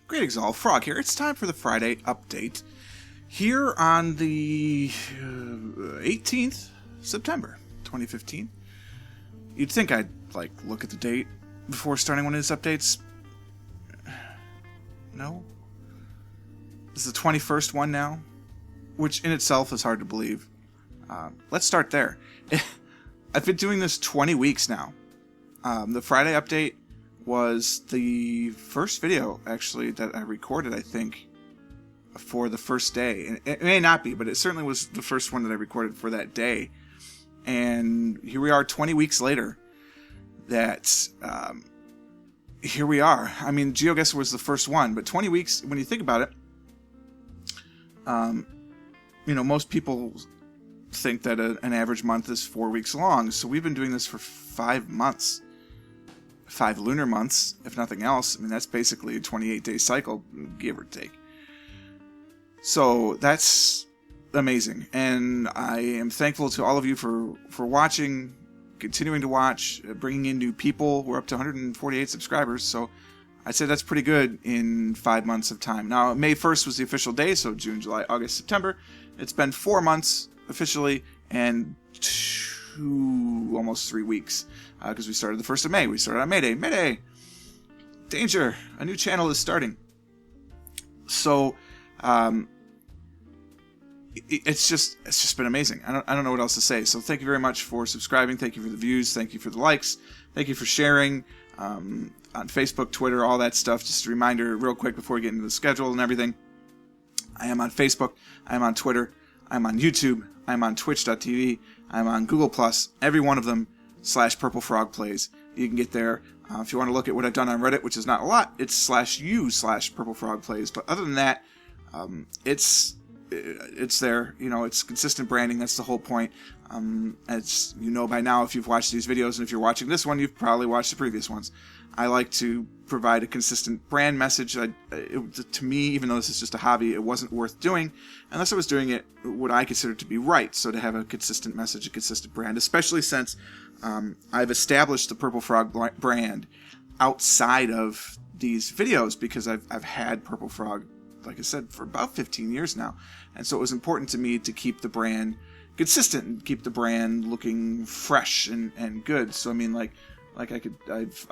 Greetings all, Frog here. It's time for the Friday update here on the 18th September 2015. You'd think I'd look at the date before starting one of these updates. No. This is the 21st one now, which in itself is hard to believe. Let's start there. I've been doing this 20 weeks now. The Friday update was the first video, actually, that I recorded, I think, for the first day. It may not be, but it certainly was the first one that I recorded for that day. And here we are 20 weeks later. Here we are. I mean, GeoGuessr was the first one, but 20 weeks, when you think about it, most people think that an average month is 4 weeks long. So we've been doing this for 5 months. 5 lunar months, if nothing else. I mean, that's basically a 28-day cycle, give or take. So that's amazing. And I am thankful to all of you for watching, continuing to watch, bringing in new people. We're up to 148 subscribers, so I'd say that's pretty good in 5 months of time. Now, May 1st was the official day, so June, July, August, September. It's been 4 months officially, and almost 3 weeks, because we started the 1st of May. We started on May Day. Mayday! Danger! A new channel is starting. So, it's just been amazing. I don't know what else to say. So thank you very much for subscribing. Thank you for the views. Thank you for the likes. Thank you for sharing on Facebook, Twitter, all that stuff. Just a reminder real quick before we get into the schedule and everything. I am on Facebook. I am on Twitter. I'm on YouTube. I'm on Twitch.tv. I'm on Google+. Every one of them /PurpleFrogPlays. You can get there. If you want to look at what I've done on Reddit, which is not a lot, it's /u/PurpleFrogPlays. But other than that, it's there. It's consistent branding. That's the whole point. As you know by now, if you've watched these videos, and if you're watching this one, you've probably watched the previous ones. I like to provide a consistent brand message. To me, even though this is just a hobby, it wasn't worth doing unless I was doing it what I consider to be right. So to have a consistent message, a consistent brand, especially since I've established the Purple Frog brand outside of these videos, because I've had Purple Frog, like I said, for about 15 years now. And so it was important to me to keep the brand consistent and keep the brand looking fresh and good. So I mean, I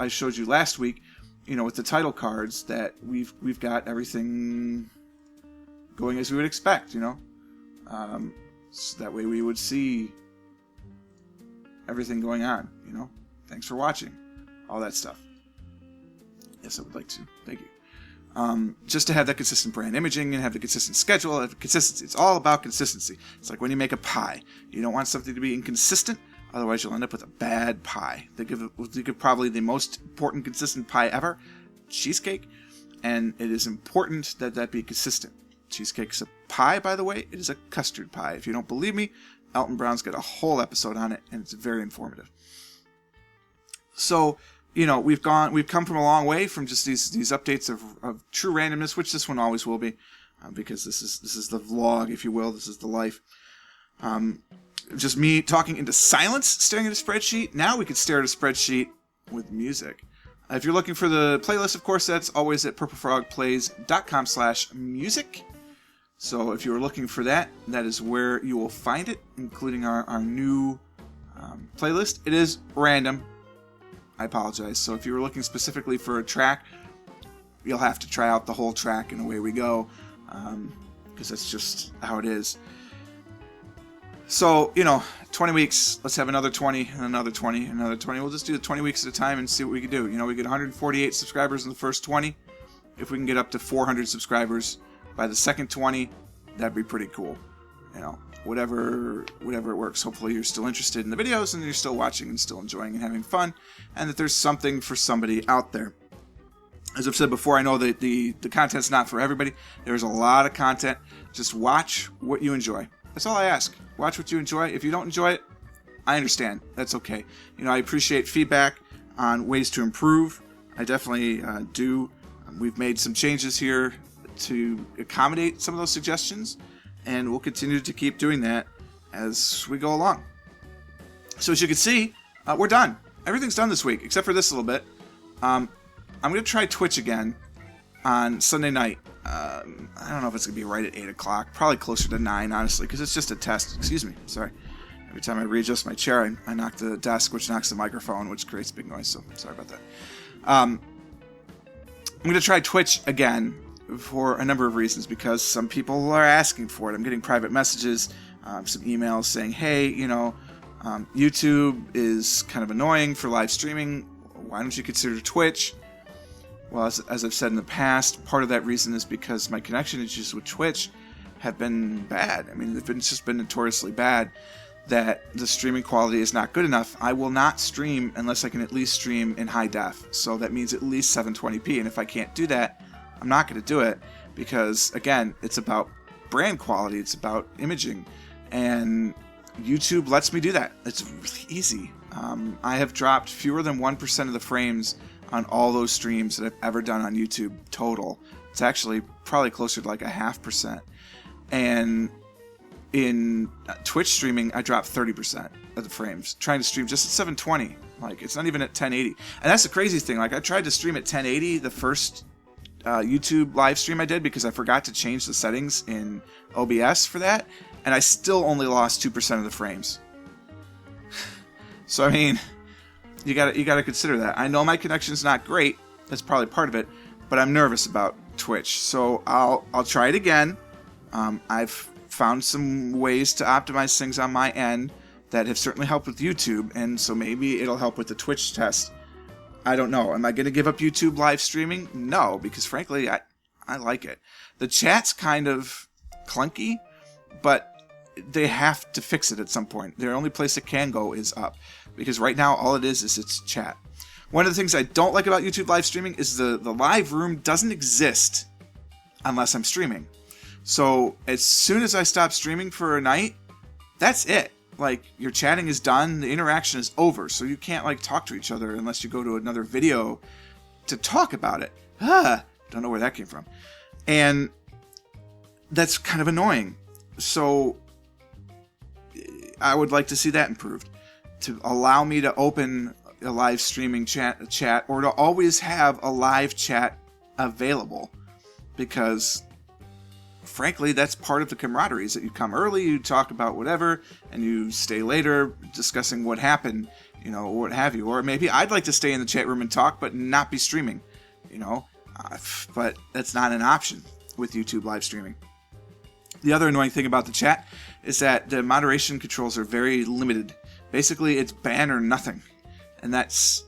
showed you last week, with the title cards, that we've got everything going as we would expect, so that way we would see everything going on, Thanks for watching, all that stuff. Yes, I would like to. Thank you. Just to have that consistent brand imaging and have the consistent schedule, have consistency. It's all about consistency. It's like when you make a pie. You don't want something to be inconsistent. Otherwise, you'll end up with a bad pie. They give probably the most important consistent pie ever, cheesecake, and it is important that be consistent. Cheesecake's a pie, by the way. It is a custard pie. If you don't believe me, Elton Brown's got a whole episode on it, and it's very informative. So, we've come from a long way from just these updates of true randomness, which this one always will be, because this is the vlog, if you will. This is the life. Just me talking into silence, staring at a spreadsheet. Now we could stare at a spreadsheet with music. If you're looking for the playlist, of course, that's always at purplefrogplays.com/music. So if you're looking for that, that is where you will find it, including our new playlist. It is random. I apologize. So if you were looking specifically for a track, you'll have to try out the whole track, and away we go, because that's just how it is. So, 20 weeks, let's have another 20, and another 20, and another 20. We'll just do the 20 weeks at a time and see what we can do. We get 148 subscribers in the first 20. If we can get up to 400 subscribers by the second 20, that'd be pretty cool. Whatever it works. Hopefully you're still interested in the videos, and you're still watching and still enjoying and having fun, and that there's something for somebody out there. As I've said before, I know that the content's not for everybody. There's a lot of content. Just watch what you enjoy. That's all I ask. Watch what you enjoy. If you don't enjoy it, I understand. That's okay. I appreciate feedback on ways to improve. I definitely do. We've made some changes here to accommodate some of those suggestions, and we'll continue to keep doing that as we go along. So as you can see, we're done. Everything's done this week, except for this little bit. I'm going to try Twitch again. on Sunday night. I don't know if it's going to be right at 8 o'clock. Probably closer to 9, honestly, because it's just a test. Excuse me. Sorry. Every time I readjust my chair, I knock the desk, which knocks the microphone, which creates big noise, so sorry about that. I'm going to try Twitch again for a number of reasons, because some people are asking for it. I'm getting private messages, some emails saying, hey, YouTube is kind of annoying for live streaming. Why don't you consider Twitch? Well, as I've said in the past, part of that reason is because my connection issues with Twitch have been bad. I mean, it's just been notoriously bad, that the streaming quality is not good enough. I will not stream unless I can at least stream in high def. So that means at least 720p. And if I can't do that, I'm not going to do it, because, again, it's about brand quality. It's about imaging. And YouTube lets me do that. It's really easy. I have dropped fewer than 1% of the frames on all those streams that I've ever done on YouTube total. It's actually probably closer to like 0.5%. And in Twitch streaming, I dropped 30% of the frames, trying to stream just at 720. Like, it's not even at 1080. And that's the crazy thing. Like, I tried to stream at 1080 the first YouTube live stream I did, because I forgot to change the settings in OBS for that, and I still only lost 2% of the frames. So, I mean, you gotta consider that. I know my connection's not great. That's probably part of it, but I'm nervous about Twitch. So I'll try it again. I've found some ways to optimize things on my end that have certainly helped with YouTube, and so maybe it'll help with the Twitch test. I don't know. Am I going to give up YouTube live streaming? No, because frankly, I like it. The chat's kind of clunky, but they have to fix it at some point. The only place it can go is up, because right now all it is it's chat. One of the things I don't like about YouTube live streaming is the live room doesn't exist unless I'm streaming. So as soon as I stop streaming for a night, that's it. Like, your chatting is done, the interaction is over, so you can't like talk to each other unless you go to another video to talk about it. Don't know where that came from. And that's kind of annoying. So I would like to see that improved, to allow me to open a live streaming chat, or to always have a live chat available, because frankly, that's part of the camaraderie, is that you come early, you talk about whatever, and you stay later discussing what happened, what have you. Or maybe I'd like to stay in the chat room and talk, but not be streaming, but that's not an option with YouTube live streaming. The other annoying thing about the chat is that the moderation controls are very limited. Basically, it's ban or nothing, and that's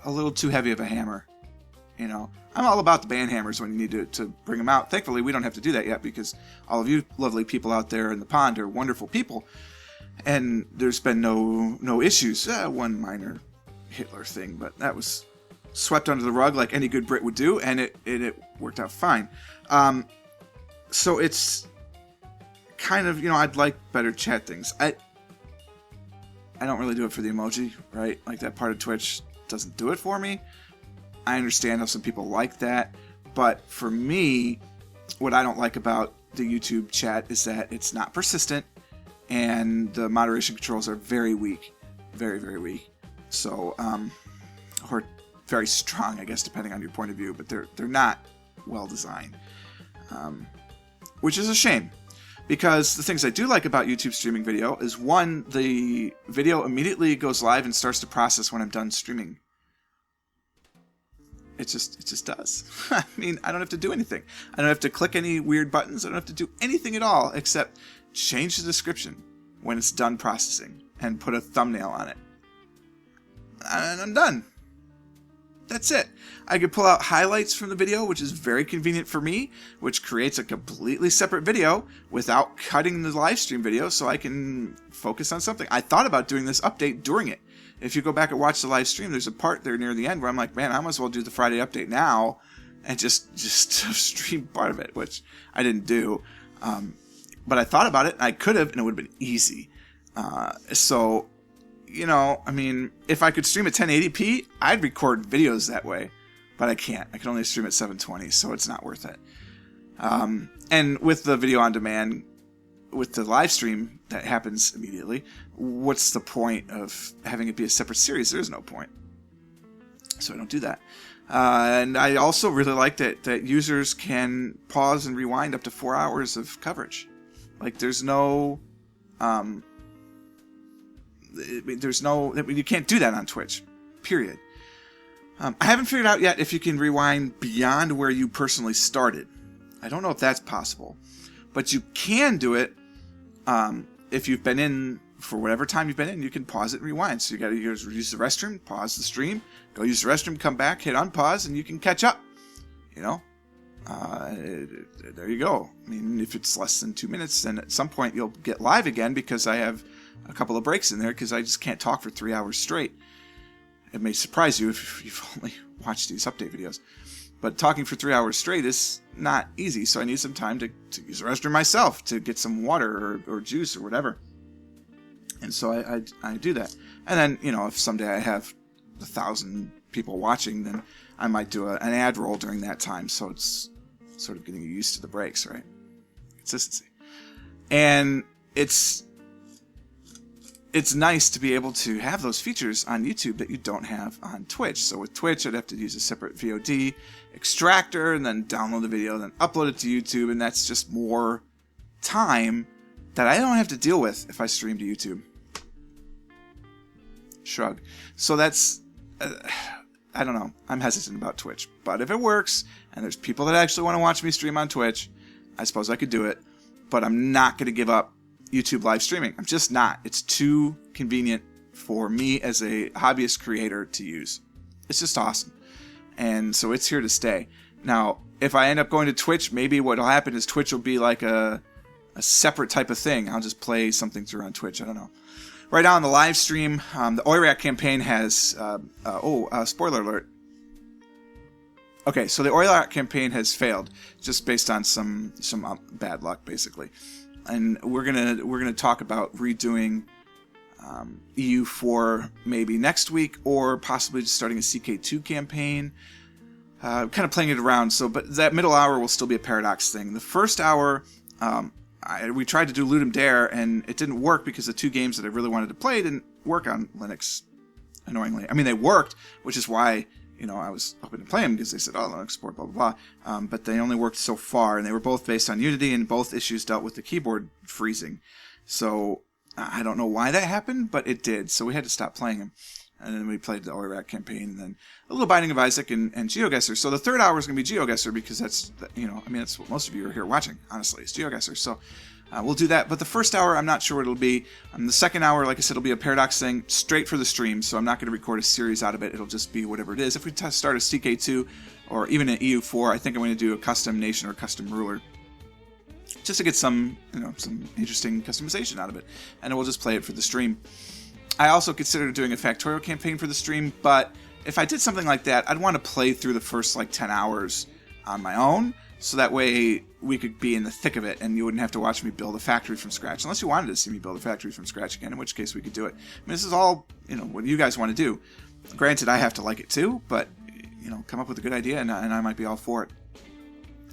a little too heavy of a hammer, I'm all about the ban hammers when you need to bring them out. Thankfully, we don't have to do that yet, because all of you lovely people out there in the pond are wonderful people, and there's been no issues. One minor Hitler thing, but that was swept under the rug like any good Brit would do, and it worked out fine. So it's kind of, I'd like better chat things. I don't really do it for the emoji, right? Like, that part of Twitch doesn't do it for me. I understand how some people like that, but for me, what I don't like about the YouTube chat is that it's not persistent, and the moderation controls are very weak. Very, very weak. So, or very strong, I guess, depending on your point of view, but they're not well designed. Which is a shame, because the things I do like about YouTube streaming video is, one, the video immediately goes live and starts to process when I'm done streaming. It just does. I mean, I don't have to do anything. I don't have to click any weird buttons. I don't have to do anything at all except change the description when it's done processing and put a thumbnail on it. And I'm done. That's it. I can pull out highlights from the video, which is very convenient for me, which creates a completely separate video without cutting the live stream video, so I can focus on something. I thought about doing this update during it. If you go back and watch the live stream, there's a part there near the end where I'm like, man, I might as well do the Friday update now and just stream part of it, which I didn't do. But I thought about it, and I could have, and it would have been easy. So, I mean, if I could stream at 1080p, I'd record videos that way. But I can't. I can only stream at 720, so it's not worth it. And with the video on demand, with the live stream that happens immediately, what's the point of having it be a separate series? There's no point. So I don't do that. And I also really like that users can pause and rewind up to 4 hours of coverage. Like, there's no... you can't do that on Twitch, period. I haven't figured out yet if you can rewind beyond where you personally started. I don't know if that's possible. But you can do it if you've been in, for whatever time you've been in, you can pause it and rewind. So you got to use the restroom, pause the stream, go use the restroom, come back, hit unpause, and you can catch up. You know? There you go. I mean, if it's less than 2 minutes, then at some point you'll get live again, because I have a couple of breaks in there because I just can't talk for 3 hours straight. It may surprise you if you've only watched these update videos. But talking for 3 hours straight is not easy, so I need some time to use the restroom myself, to get some water or juice or whatever. And so I do that. And then, you know, if someday I have 1,000 people watching, then I might do an ad roll during that time, so it's sort of getting used to the breaks, right? Consistency. And it's nice to be able to have those features on YouTube that you don't have on Twitch. So with Twitch, I'd have to use a separate VOD extractor and then download the video, then upload it to YouTube, and that's just more time that I don't have to deal with if I stream to YouTube. Shrug. So that's... I don't know. I'm hesitant about Twitch. But if it works, and there's people that actually want to watch me stream on Twitch, I suppose I could do it. But I'm not going to give up YouTube live streaming. I'm just not. It's too convenient for me as a hobbyist creator to use. It's just awesome. And so it's here to stay. Now, if I end up going to Twitch, maybe what will happen is Twitch will be like a separate type of thing. I'll just play something through on Twitch. I don't know. Right now on the live stream, the OIRAC campaign has... spoiler alert. Okay, so the OIRAC campaign has failed, just based on some bad luck, basically. And we're gonna talk about redoing EU4 maybe next week, or possibly just starting a CK2 campaign. Kind of playing it around. But that middle hour will still be a Paradox thing. The first hour... we tried to do Ludum Dare, and it didn't work because the two games that I really wanted to play didn't work on Linux, annoyingly. I mean, they worked, which is why, you know, I was hoping to play them, because they said, oh, Linux support, blah, blah, blah. But they only worked so far, and they were both based on Unity, and both issues dealt with the keyboard freezing. So I don't know why that happened, but it did. So we had to stop playing them. And then we played the OIRAC campaign, and then a little Binding of Isaac and GeoGuessr. So the third hour is going to be GeoGuessr, because that's, you know, I mean, that's what most of you are here watching, honestly, is GeoGuessr. So we'll do that. But the first hour, I'm not sure what it'll be. The second hour, like I said, it'll be a Paradox thing straight for the stream. So I'm not going to record a series out of it. It'll just be whatever it is. If we start a CK2 or even an EU4, I think I'm going to do a custom nation or custom ruler, just to get some interesting customization out of it. And then we'll just play it for the stream. I also considered doing a Factorio campaign for the stream, but if I did something like that, I'd want to play through the first 10 hours on my own, so that way we could be in the thick of it and you wouldn't have to watch me build a factory from scratch, unless you wanted to see me build a factory from scratch again, in which case we could do it. I mean, this is all, what you guys want to do. Granted, I have to like it too, but, come up with a good idea and I might be all for it.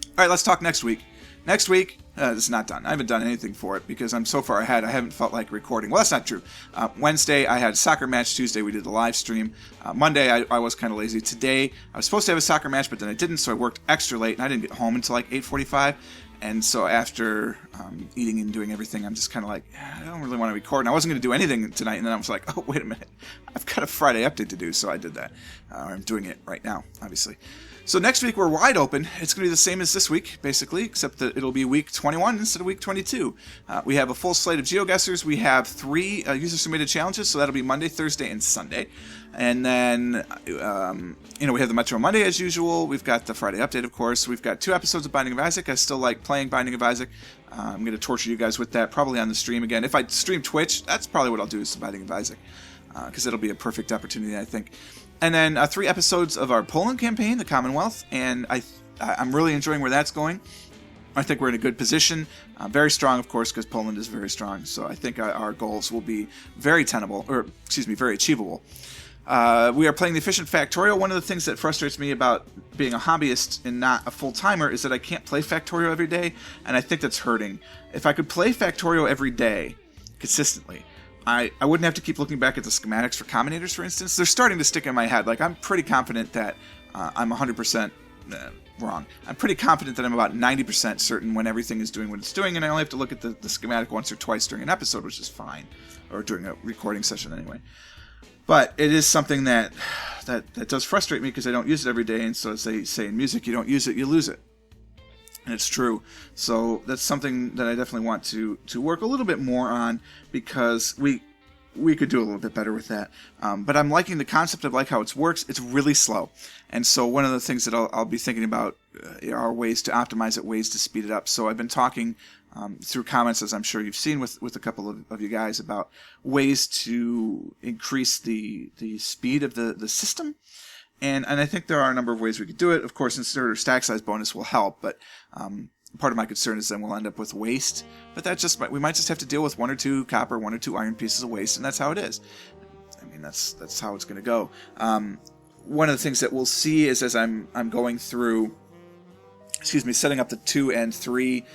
All right, let's talk next week. Next week, this is not done. I haven't done anything for it because I'm so far ahead, I haven't felt like recording. Well, that's not true. Wednesday, I had a soccer match. Tuesday, we did the live stream. Monday, I was kind of lazy. Today, I was supposed to have a soccer match, but then I didn't, so I worked extra late, and I didn't get home until 8:45. And so after eating and doing everything, I'm just kind of like, I don't really want to record. And I wasn't going to do anything tonight, and then I was like, oh, wait a minute. I've got a Friday update to do, so I did that. I'm doing it right now, obviously. So next week, we're wide open. It's going to be the same as this week, basically, except that it'll be week 21 instead of week 22. We have a full slate of GeoGuessrs. We have 3 user-submitted challenges, so that'll be Monday, Thursday, and Sunday. And then, we have the Metro Monday as usual. We've got the Friday update, of course. We've got 2 episodes of Binding of Isaac. I still like playing Binding of Isaac. I'm going to torture you guys with that, probably on the stream again. If I stream Twitch, that's probably what I'll do, is Binding of Isaac, because it'll be a perfect opportunity, I think. And then 3 episodes of our Poland campaign, the Commonwealth, and I'm really enjoying where that's going. I think we're in a good position. Very strong, of course, because Poland is very strong. So I think our goals will be very very achievable. We are playing the Efficient Factorial. One of the things that frustrates me about being a hobbyist and not a full-timer is that I can't play Factorial every day, and I think that's hurting. If I could play Factorial every day consistently, I wouldn't have to keep looking back at the schematics for combinators, for instance. They're starting to stick in my head. I'm pretty confident that I'm 100% wrong. I'm pretty confident that I'm about 90% certain when everything is doing what it's doing, and I only have to look at the schematic once or twice during an episode, which is fine, or during a recording session anyway. But it is something that does frustrate me because I don't use it every day, and so as they say in music, you don't use it, you lose it. And it's true. So that's something that I definitely want to work a little bit more on, because we could do a little bit better with that. But I'm liking the concept. I like how it works. It's really slow. And so one of the things that I'll be thinking about are ways to optimize it, ways to speed it up. So I've been talking through comments, as I'm sure you've seen with a couple of you guys, about ways to increase the speed of the system. And I think there are a number of ways we could do it. Of course, inserter stack size bonus will help, but part of my concern is then we'll end up with waste. But we might just have to deal with 1 or 2 copper, 1 or 2 iron pieces of waste, and that's how it is. I mean, that's how it's going to go. One of the things that we'll see is as I'm going through, setting up the 2 and 3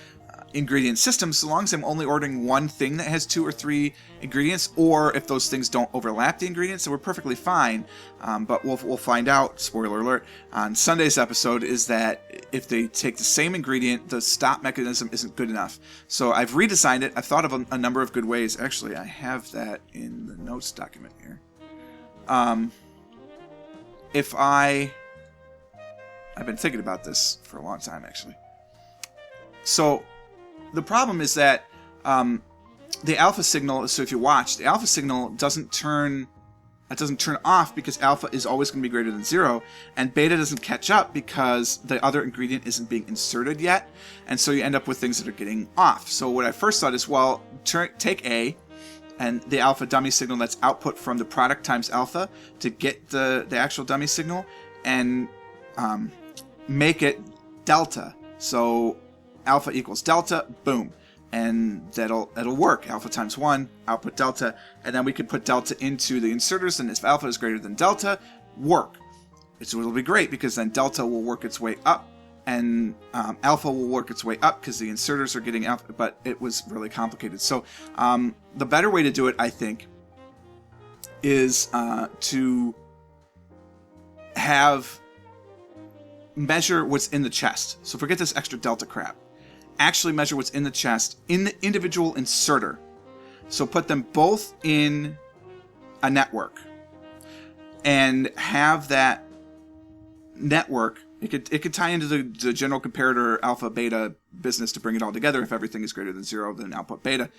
ingredient system, so long as I'm only ordering one thing that has 2 or 3 ingredients, or if those things don't overlap the ingredients, then we're perfectly fine. But we'll find out, spoiler alert, on Sunday's episode, is that if they take the same ingredient, the stop mechanism isn't good enough. So I've redesigned it. I've thought of a number of good ways. Actually, I have that in the notes document here. I've been thinking about this for a long time, actually. So the problem is that the alpha signal, so if you watch, the alpha signal doesn't turn off because alpha is always going to be greater than 0, and beta doesn't catch up because the other ingredient isn't being inserted yet, and so you end up with things that are getting off. So what I first thought is, well, take A and the alpha dummy signal that's output from the product times alpha to get the actual dummy signal, and make it delta. So alpha equals delta, boom. And that'll work. Alpha times 1, output delta, and then we can put delta into the inserters, and if alpha is greater than delta, work. It'll be great because then delta will work its way up, and alpha will work its way up because the inserters are getting alpha, but it was really complicated. So the better way to do it, I think, is to measure what's in the chest. So forget this extra delta crap. Actually measure what's in the chest in the individual inserter. So put them both in a network and have that network. It could tie into the general comparator alpha beta business to bring it all together. If everything is greater than 0, then output beta.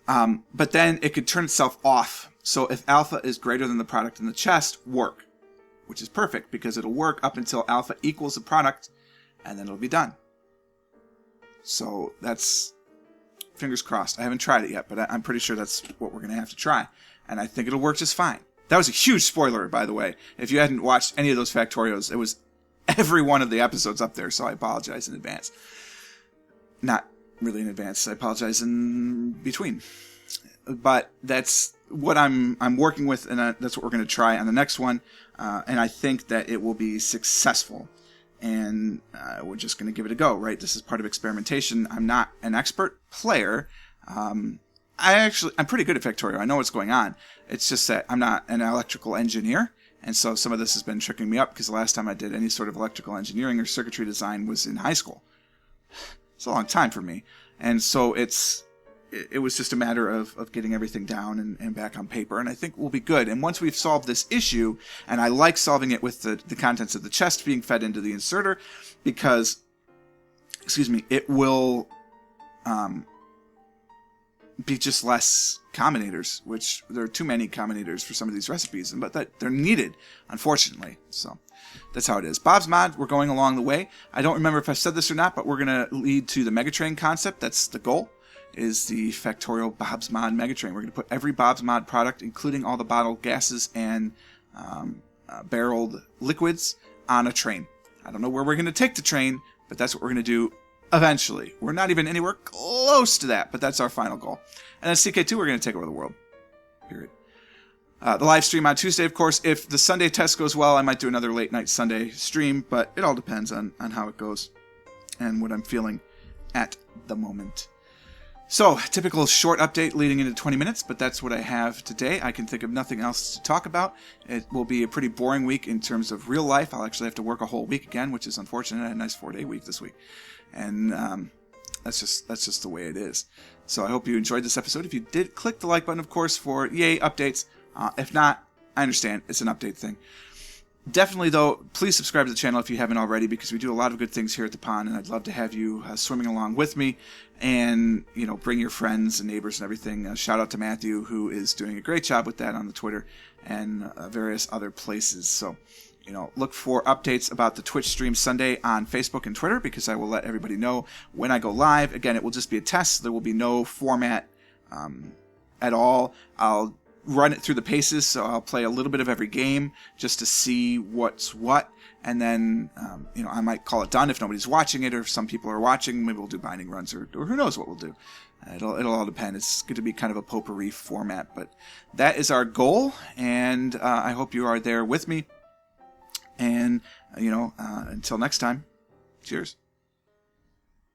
But then it could turn itself off. So if alpha is greater than the product in the chest, work, which is perfect because it'll work up until alpha equals the product, and then it'll be done. So that's, fingers crossed. I haven't tried it yet, but I'm pretty sure that's what we're going to have to try. And I think it'll work just fine. That was a huge spoiler, by the way. If you hadn't watched any of those Factorios, it was every one of the episodes up there, so I apologize in advance. Not really in advance. I apologize in between. But that's what I'm working with, and that's what we're going to try on the next one. And I think that it will be successful. And we're just going to give it a go, right? This is part of experimentation. I'm not an expert player. I'm pretty good at Factorio. I know what's going on. It's just that I'm not an electrical engineer. And so some of this has been tricking me up because the last time I did any sort of electrical engineering or circuitry design was in high school. It's a long time for me. And so it was just a matter of getting everything down and back on paper, and I think we'll be good. And once we've solved this issue, and I like solving it with the contents of the chest being fed into the inserter, because, it will be just less combinators, which there are too many combinators for some of these recipes, but that they're needed, unfortunately. So that's how it is. Bob's Mod, we're going along the way. I don't remember if I said this or not, but we're going to lead to the Megatrain concept. That's the goal. Is the Factorial Bob's Mod Megatrain. We're going to put every Bob's Mod product, including all the bottled gases and barreled liquids, on a train. I don't know where we're going to take the train, but that's what we're going to do eventually. We're not even anywhere close to that, but that's our final goal. And then CK2, we're going to take over the world. Period. The live stream on Tuesday, of course. If the Sunday test goes well, I might do another late night Sunday stream, but it all depends on how it goes and what I'm feeling at the moment. So, typical short update leading into 20 minutes, but that's what I have today. I can think of nothing else to talk about. It will be a pretty boring week in terms of real life. I'll actually have to work a whole week again, which is unfortunate. I had a nice 4-day week this week. And that's just the way it is. So I hope you enjoyed this episode. If you did, click the like button, of course, for yay updates. If not, I understand. It's an update thing. Definitely, though, please subscribe to the channel if you haven't already, because we do a lot of good things here at the pond, and I'd love to have you swimming along with me, and bring your friends and neighbors and everything. Shout out to Matthew, who is doing a great job with that on the Twitter and various other places. So, look for updates about the Twitch stream Sunday on Facebook and Twitter, because I will let everybody know when I go live. Again, it will just be a test. There will be no format at all. I'll run it through the paces, so I'll play a little bit of every game just to see what's what, and then I might call it done if nobody's watching it, or if some people are watching. Maybe we'll do binding runs, or who knows what we'll do. It'll all depend. It's going to be kind of a potpourri format, but that is our goal, and I hope you are there with me. And until next time, cheers.